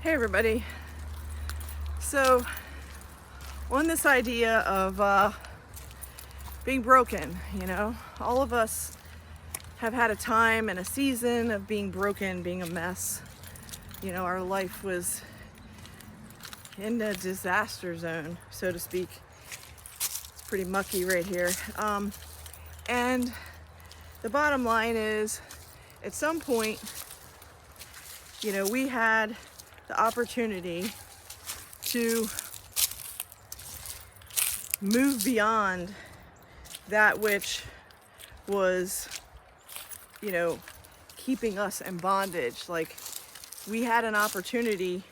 Hey everybody. So on this idea of being broken, all of us have had a time and a season of being broken, being a mess. Our life was in a disaster zone, so to speak. It's pretty mucky right here. And the bottom line is, at some point, we had the opportunity to move beyond that which was, keeping us in bondage. Like, we had an opportunity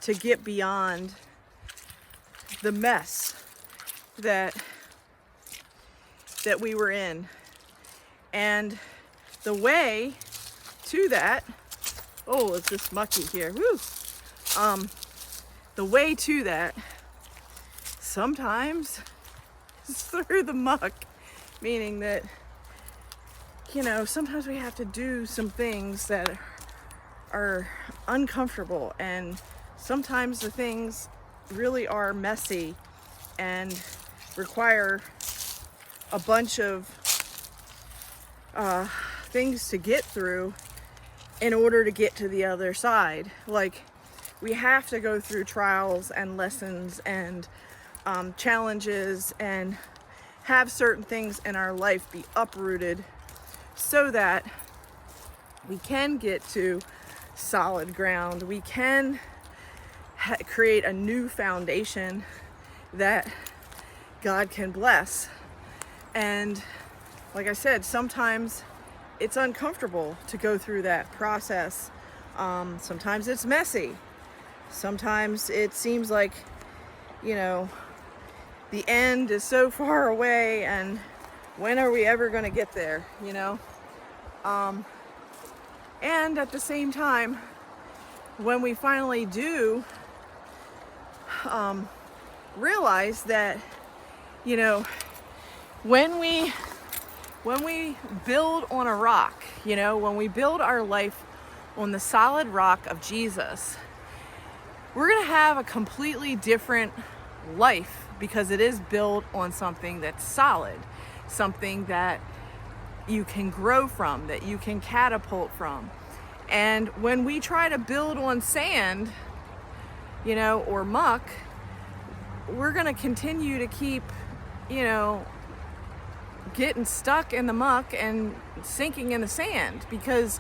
to get beyond the mess that we were in. And the way to that, it's just mucky here. Woo! The way to that sometimes is through the muck, meaning that, sometimes we have to do some things that are uncomfortable, and sometimes the things really are messy and require a bunch of things to get through in order to get to the other side. Like, we have to go through trials and lessons and challenges and have certain things in our life be uprooted so that we can get to solid ground. We can create a new foundation that God can bless. And like I said, sometimes it's uncomfortable to go through that process. Sometimes it's messy. Sometimes it seems like, the end is so far away, and when are we ever going to get there, And at the same time, when we finally do realize that, when we build on a rock, when we build our life on the solid rock of Jesus, we're going to have a completely different life, because it is built on something that's solid, something that you can grow from, that you can catapult from. And when we try to build on sand, or muck, we're going to continue to keep, getting stuck in the muck and sinking in the sand. Because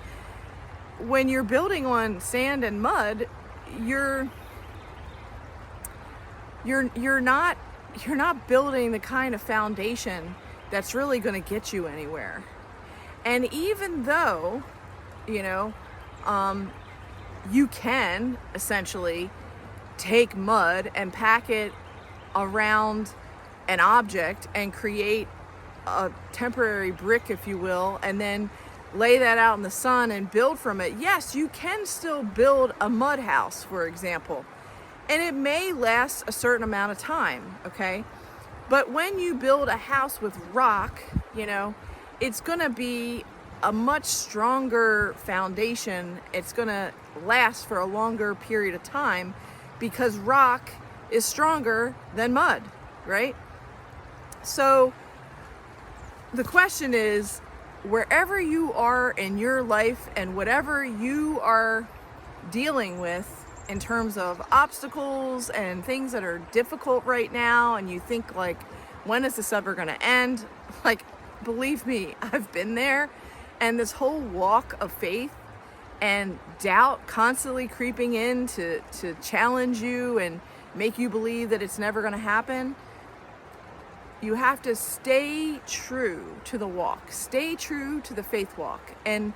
when you're building on sand and mud, you're not building the kind of foundation that's really going to get you anywhere. And even though, you can essentially take mud and pack it around an object and create a temporary brick, if you will, and then lay that out in the sun and build from it. Yes, you can still build a mud house, for example, and it may last a certain amount of time, okay? But when you build a house with rock, it's gonna be a much stronger foundation. It's gonna last for a longer period of time, because rock is stronger than mud, right? So the question is, wherever you are in your life and whatever you are dealing with in terms of obstacles and things that are difficult right now, and you think, like, when is this ever going to end? Like, believe me, I've been there. And this whole walk of faith and doubt constantly creeping in to challenge you and make you believe that it's never going to happen. You have to stay true to the walk, stay true to the faith walk, and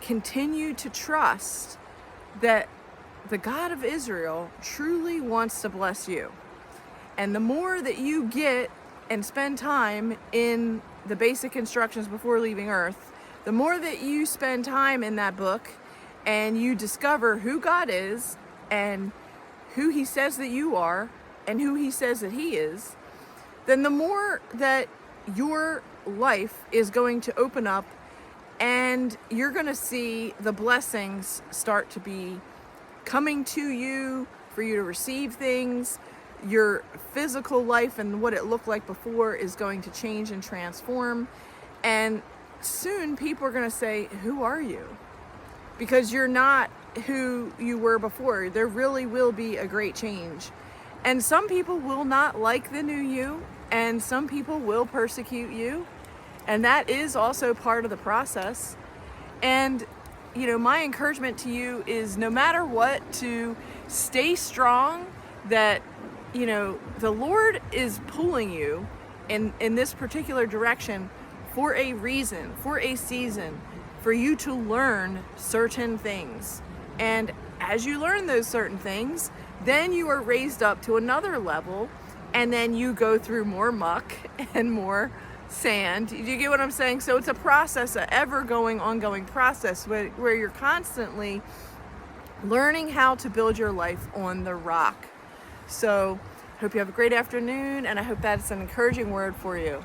continue to trust that the God of Israel truly wants to bless you. And the more that you get and spend time in the basic instructions before leaving Earth, the more that you spend time in that book and you discover who God is and who He says that you are and who He says that He is, then the more that your life is going to open up, and you're going to see the blessings start to be coming to you for you to receive things. Your physical life and what it looked like before is going to change and transform. And soon people are going to say, who are you? Because you're not who you were before. There really will be a great change. And some people will not like the new you, and some people will persecute you. And that is also part of the process. And, you know, my encouragement to you is no matter what, to stay strong, that, you know, the Lord is pulling you in this particular direction for a reason, for a season, for you to learn certain things. And as you learn those certain things, then you are raised up to another level, and then you go through more muck and more sand. Do you get what I'm saying? So it's a process, an ever-going, ongoing process where you're constantly learning how to build your life on the rock. So hope you have a great afternoon, and I hope that's an encouraging word for you.